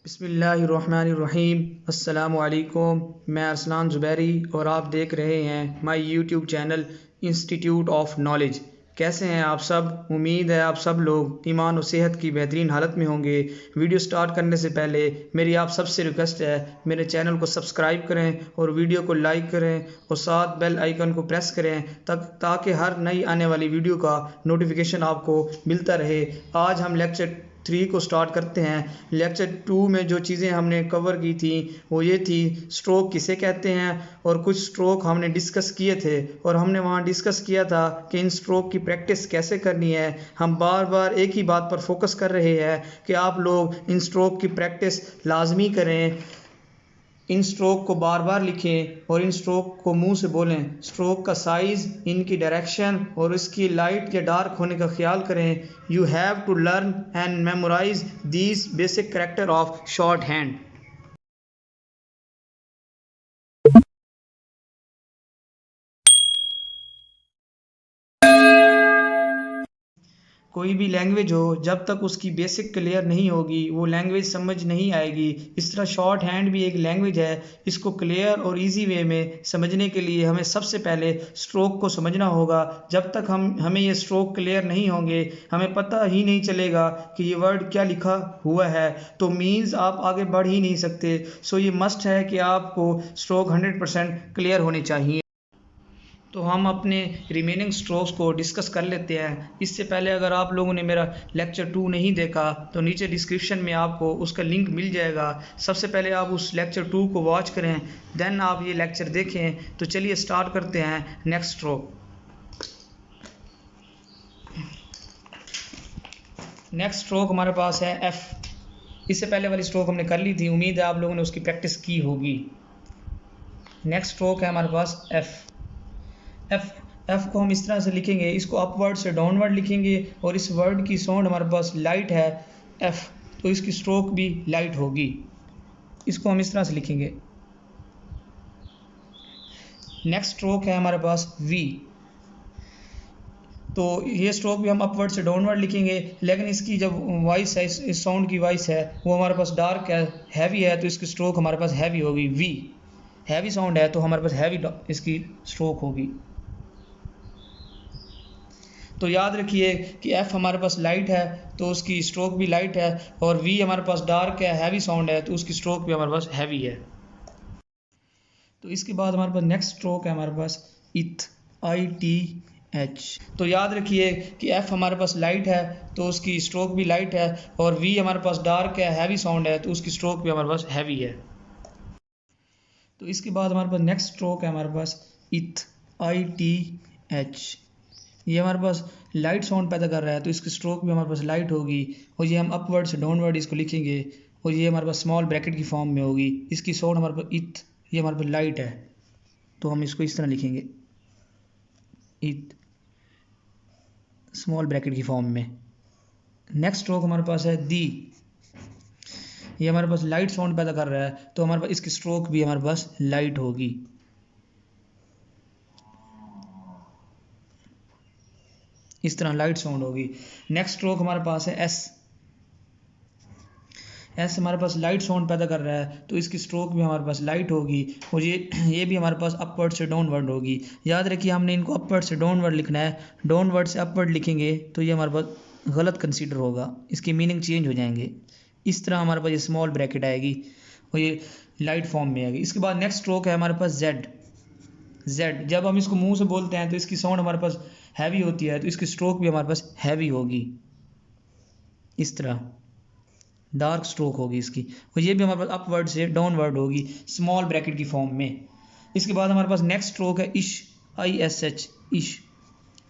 बिस्मिल्लाहिर्रहमानिर्रहीम। अस्सलामुअलैकुम। मैं अरसलान ज़ुबैरी और आप देख रहे हैं my YouTube channel institute of knowledge. कैसे हैं आप सब? उम्मीद है आप सब लोग ईमान और सेहत की बेहतरीन हालत में होंगे। वीडियो स्टार्ट करने से पहले मेरी आप सबसे रिक्वेस्ट है, मेरे चैनल को सब्सक्राइब करें और वीडियो को लाइक करें और साथ बेल आइकन को प्रेस करें ताकि हर नई आने वाली वीडियो का नोटिफिकेशन आपको मिलता रहे। आज हम लेक्चर 3 को स्टार्ट करते हैं। लेक्चर 2 में जो चीज़ें हमने कवर की थी वो ये थी, स्ट्रोक किसे कहते हैं, और कुछ स्ट्रोक हमने डिस्कस किए थे और हमने वहाँ डिस्कस किया था कि इन स्ट्रोक की प्रैक्टिस कैसे करनी है। हम बार बार एक ही बात पर फोकस कर रहे हैं कि आप लोग इन स्ट्रोक की प्रैक्टिस लाजमी करें, इन स्ट्रोक को बार बार लिखें और इन स्ट्रोक को मुंह से बोलें। स्ट्रोक का साइज़, इनकी डायरेक्शन और इसकी लाइट या डार्क होने का ख्याल करें। You have to learn and memorise these basic character of short hand. कोई भी लैंग्वेज हो, जब तक उसकी बेसिक क्लियर नहीं होगी वो लैंग्वेज समझ नहीं आएगी। इस तरह शॉर्ट हैंड भी एक लैंग्वेज है। इसको क्लियर और इजी वे में समझने के लिए हमें सबसे पहले स्ट्रोक को समझना होगा। जब तक हमें ये स्ट्रोक क्लियर नहीं होंगे, हमें पता ही नहीं चलेगा कि ये वर्ड क्या लिखा हुआ है, तो मीन्स आप आगे बढ़ ही नहीं सकते। सो ये मस्ट है कि आपको स्ट्रोक 100% क्लियर होने चाहिए। तो हम अपने रिमेनिंग स्ट्रोक्स को डिस्कस कर लेते हैं। इससे पहले अगर आप लोगों ने मेरा लेक्चर 2 नहीं देखा तो नीचे डिस्क्रिप्शन में आपको उसका लिंक मिल जाएगा। सबसे पहले आप उस लेक्चर 2 को वॉच करें, देन आप ये लेक्चर देखें। तो चलिए स्टार्ट करते हैं नेक्स्ट स्ट्रोक। नेक्स्ट स्ट्रोक हमारे पास है एफ। इससे पहले वाली स्ट्रोक हमने कर ली थी, उम्मीद है आप लोगों ने उसकी प्रैक्टिस की होगी। नेक्स्ट स्ट्रोक है हमारे पास एफ। एफ को हम इस तरह से लिखेंगे, इसको अपवर्ड से डाउनवर्ड लिखेंगे और इस वर्ड की साउंड हमारे पास लाइट है एफ, तो इसकी स्ट्रोक भी लाइट होगी। इसको हम इस तरह से लिखेंगे। नेक्स्ट स्ट्रोक है हमारे पास वी। तो ये स्ट्रोक भी हम अपवर्ड से डाउनवर्ड लिखेंगे, लेकिन इसकी जब वॉइस है, इस साउंड की वॉइस है वो हमारे पास डार्क है, हैवी है, तो इसकी स्ट्रोक हमारे पास हैवी होगी। वी हैवी साउंड है तो हमारे पास हैवी इसकी स्ट्रोक होगी। तो याद रखिए कि एफ़ हमारे पास लाइट है तो उसकी स्ट्रोक भी लाइट है, और वी हमारे पास डार्क है, हैवी साउंड है, तो उसकी स्ट्रोक भी हमारे पास हैवी है। तो इसके बाद हमारे पास नेक्स्ट स्ट्रोक है हमारे पास इथ, ITH। तो याद रखिए कि एफ़ हमारे पास लाइट है तो उसकी स्ट्रोक भी लाइट है, और वी हमारे पास डार्क है, हैवी साउंड है, तो उसकी स्ट्रोक भी हमारे पास हैवी है। तो इसके बाद हमारे पास नेक्स्ट स्ट्रोक है हमारे पास इथ, ITH। ये हमारे पास लाइट साउंड पैदा कर रहा है तो इसकी स्ट्रोक भी हमारे पास लाइट होगी, और ये हम अपवर्ड से डाउनवर्ड इसको लिखेंगे और ये हमारे पास स्मॉल ब्रैकेट की फॉर्म में होगी। इसकी साउंड हमारे पास इथ, ये हमारे पास लाइट है तो हम इसको इस तरह लिखेंगे, इथ स्मॉल ब्रैकेट की फॉर्म में। नेक्स्ट स्ट्रोक हमारे पास है दी। ये हमारे पास लाइट साउंड पैदा कर रहा है तो हमारे पास इसकी स्ट्रोक भी हमारे पास लाइट होगी। इस तरह लाइट साउंड होगी। नेक्स्ट स्ट्रोक हमारे पास है एस। एस हमारे पास लाइट साउंड पैदा कर रहा है तो इसकी स्ट्रोक भी हमारे पास लाइट होगी, और ये भी हमारे पास अपवर्ड से डाउनवर्ड होगी। याद रखिए हमने इनको अपवर्ड से डाउनवर्ड लिखना है, डाउनवर्ड से अपवर्ड लिखेंगे तो ये हमारे पास गलत कंसीडर होगा, इसकी मीनिंग चेंज हो जाएंगे। इस तरह हमारे पास ये स्मॉल ब्रैकेट आएगी और ये लाइट फॉर्म में आएगी। इसके बाद नेक्स्ट स्ट्रोक है हमारे पास जेड। जेड जब हम इसको मुंह से बोलते हैं तो इसकी साउंड हमारे पास हैवी होती है तो इसकी स्ट्रोक भी हमारे पास हैवी होगी। इस तरह डार्क स्ट्रोक होगी इसकी, और ये भी हमारे पास अपवर्ड से डाउनवर्ड होगी स्मॉल ब्रैकेट की फॉर्म में। इसके बाद हमारे पास नेक्स्ट स्ट्रोक है इश, ISH, इश।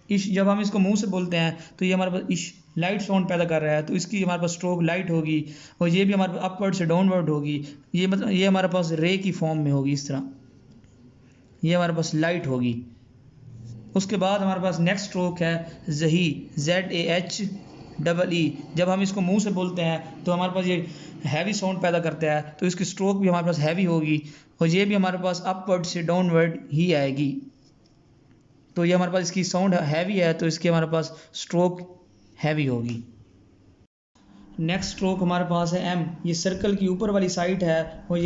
इश जब हम इसको मुंह से बोलते हैं तो ये हमारे पास इश लाइट साउंड पैदा कर रहा है तो इसकी हमारे पास स्ट्रोक लाइट होगी, और ये भी हमारे पास अपवर्ड से डाउनवर्ड होगी। ये मतलब ये हमारे पास रे की फॉर्म में होगी। इस तरह ये हमारे पास लाइट होगी। उसके बाद हमारे पास नेक्स्ट स्ट्रोक है जही, ZAHEE। जब हम इसको मुंह से बोलते हैं तो हमारे पास ये हैवी साउंड पैदा करता है तो इसकी स्ट्रोक भी हमारे पास हैवी होगी, और ये भी हमारे पास अपवर्ड से डाउनवर्ड ही आएगी। तो ये हमारे पास इसकी साउंड हैवी है तो इसकी हमारे पास स्ट्रोक हैवी होगी। नेक्स्ट स्ट्रोक हमारे पास है एम। ये सर्कल की ऊपर वाली साइड है और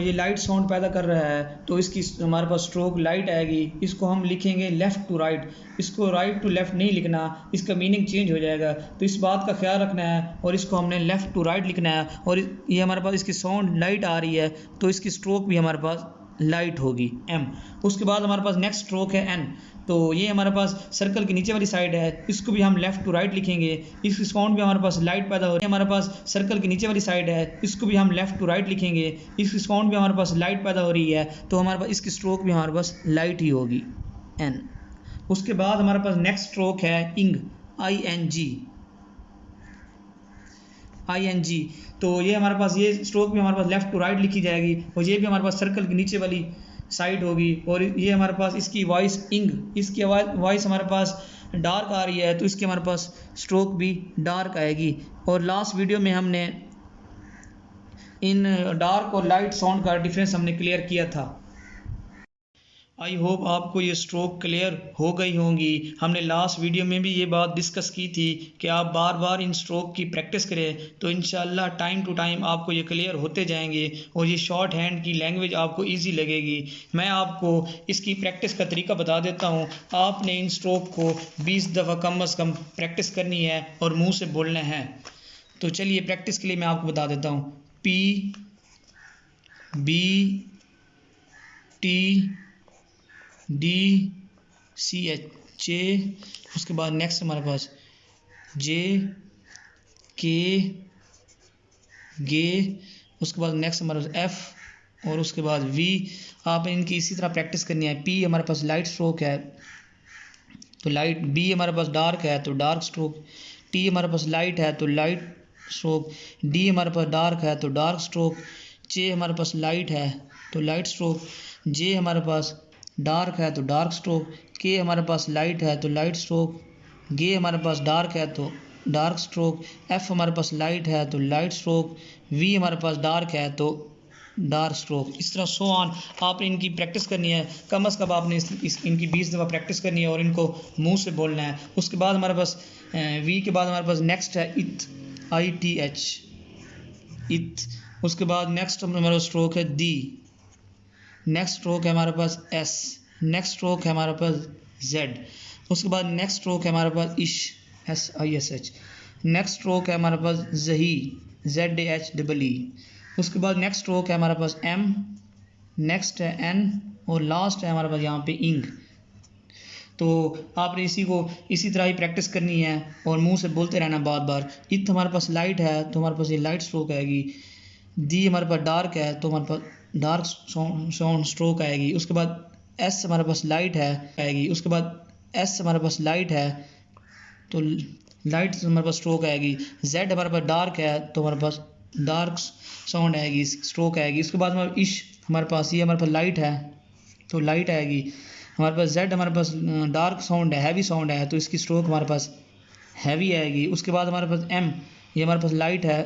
ये लाइट साउंड पैदा कर रहा है, तो इसकी हमारे पास स्ट्रोक लाइट आएगी। इसको हम लिखेंगे लेफ़्ट टू राइट, इसको राइट टू लेफ़्ट नहीं लिखना, इसका मीनिंग चेंज हो जाएगा, तो इस बात का ख्याल रखना है और इसको हमने लेफ़्ट टू राइट लिखना है। और ये हमारे पास इसकी साउंड लाइट आ रही है, तो इसकी स्ट्रोक भी हमारे पास लाइट होगी एम। उसके बाद हमारे पास नेक्स्ट स्ट्रोक है एन। तो ये हमारे पास सर्कल की नीचे वाली साइड है, इसको भी हम लेफ़्ट टू राइट लिखेंगे। इसकी साउंड भी हमारे पास लाइट पैदा हो रही है। हमारे पास सर्कल की नीचे वाली साइड है, इसको भी हम लेफ़्ट टू राइट लिखेंगे। इसकी साउंड भी हमारे पास लाइट पैदा हो रही है, तो हमारे पास इसकी स्ट्रोक भी हमारे पास लाइट ही होगी एन। उसके बाद हमारे पास नेक्स्ट स्ट्रोक है इंग, ING। तो ये हमारे पास ये स्ट्रोक भी हमारे पास लेफ़्ट टू राइट लिखी जाएगी और ये भी हमारे पास सर्कल की नीचे वाली साइड होगी। और ये हमारे पास इसकी वॉइस इंग, इसकी वॉइस हमारे पास डार्क आ रही है, तो इसकी हमारे पास स्ट्रोक भी डार्क आएगी। और लास्ट वीडियो में हमने इन डार्क और लाइट साउंड का डिफरेंस हमने क्लियर किया था। आई होप आपको ये स्ट्रोक क्लियर हो गई होंगी। हमने लास्ट वीडियो में भी ये बात डिस्कस की थी कि आप बार बार इन स्ट्रोक की प्रैक्टिस करें, तो इंशाल्लाह टाइम टू टाइम आपको ये क्लियर होते जाएंगे और ये शॉर्ट हैंड की लैंग्वेज आपको इजी लगेगी। मैं आपको इसकी प्रैक्टिस का तरीका बता देता हूँ। आपने इन स्ट्रोक को 20 दफ़ा कम अज़ कम प्रैक्टिस करनी है और मुँह से बोलना है। तो चलिए प्रैक्टिस के लिए मैं आपको बता देता हूँ। PBTDCH, उसके बाद नेक्स्ट हमारे पास JK, उसके बाद नेक्स्ट हमारे पास F और उसके बाद V। आप इनकी इसी तरह प्रैक्टिस करनी है। P हमारे पास लाइट स्ट्रोक है, तो लाइट। B हमारे पास डार्क है, तो डार्क स्ट्रोक। T हमारे पास लाइट है, तो लाइट स्ट्रोक। D हमारे पास डार्क है, तो डार्क स्ट्रोक। J हमारे पास लाइट है, तो लाइट स्ट्रोक। J हमारे पास डार्क है, तो डार्क स्ट्रोक। K हमारे पास लाइट है, तो लाइट स्ट्रोक। G हमारे पास डार्क है, तो डार्क स्ट्रोक। F हमारे पास लाइट है, तो लाइट स्ट्रोक। V हमारे पास डार्क है, तो डार्क स्ट्रोक। इस तरह सो ऑन आपने इनकी प्रैक्टिस करनी है। कम अज़ कम आपने इनकी 20 दफ़ा प्रैक्टिस करनी है और इनको मुंह से बोलना है। उसके बाद हमारे पास V के बाद हमारे पास नेक्स्ट है ITH, ITH। उसके बाद नेक्स्ट हमारा स्ट्रोक है D। नेक्स्ट स्ट्रोक है हमारे पास S। नेक्स्ट स्ट्रोक है हमारे पास Z। उसके बाद नेक्स्ट स्ट्रोक है हमारे पास SISH। नेक्स्ट स्ट्रोक है हमारे पास ZHE, ZAHEE। उसके बाद नेक्स्ट स्ट्रोक है हमारे पास M। नेक्स्ट है N और लास्ट है हमारे पास यहाँ पे इंग। तो आपने इसी तरह ही प्रैक्टिस करनी है और मुंह से बोलते रहना बार बार। इथ हमारे पास लाइट है, तो हमारे पास ये लाइट स्ट्रोक आएगी। डी हमारे पास डार्क है, तो हमारे पास डार्क साउंड स्ट्रोक आएगी। उसके बाद एस हमारे पास लाइट है आएगी। उसके बाद एस हमारे पास लाइट है, तो लाइट हमारे पास स्ट्रोक आएगी। जेड हमारे पास डार्क है, तो हमारे पास डार्क साउंड आएगी, स्ट्रोक आएगी। उसके बाद हमारे हमारे पास ये हमारे पास लाइट है, तो लाइट आएगी। हमारे पास जेड हमारे पास डार्क साउंड है, हैवी साउंड है, तो इसकी स्ट्रोक हमारे पास हैवी आएगी। उसके बाद हमारे पास एम, ये हमारे पास लाइट है,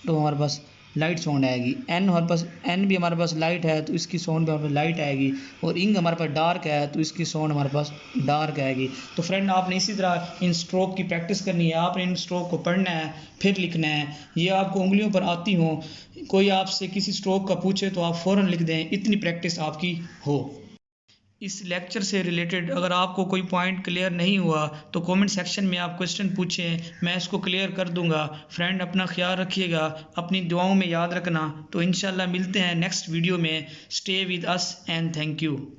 तो हमारे पास लाइट साउंड आएगी। एन हमारे पास भी हमारे पास लाइट है, तो इसकी साउंड भी हमारे पास लाइट आएगी। और इंग हमारे पास डार्क है, तो इसकी साउंड हमारे पास डार्क आएगी। तो फ्रेंड आपने इसी तरह इन स्ट्रोक की प्रैक्टिस करनी है। आपने इन स्ट्रोक को पढ़ना है, फिर लिखना है। ये आपको उंगलियों पर आती हो, कोई आपसे किसी स्ट्रोक का पूछे तो आप फ़ौरन लिख दें, इतनी प्रैक्टिस आपकी हो। इस लेक्चर से रिलेटेड अगर आपको कोई पॉइंट क्लियर नहीं हुआ तो कमेंट सेक्शन में आप क्वेश्चन पूछें, मैं इसको क्लियर कर दूंगा। फ्रेंड अपना ख्याल रखिएगा, अपनी दुआओं में याद रखना। तो इंशाल्लाह मिलते हैं नेक्स्ट वीडियो में। Stay with us and thank you.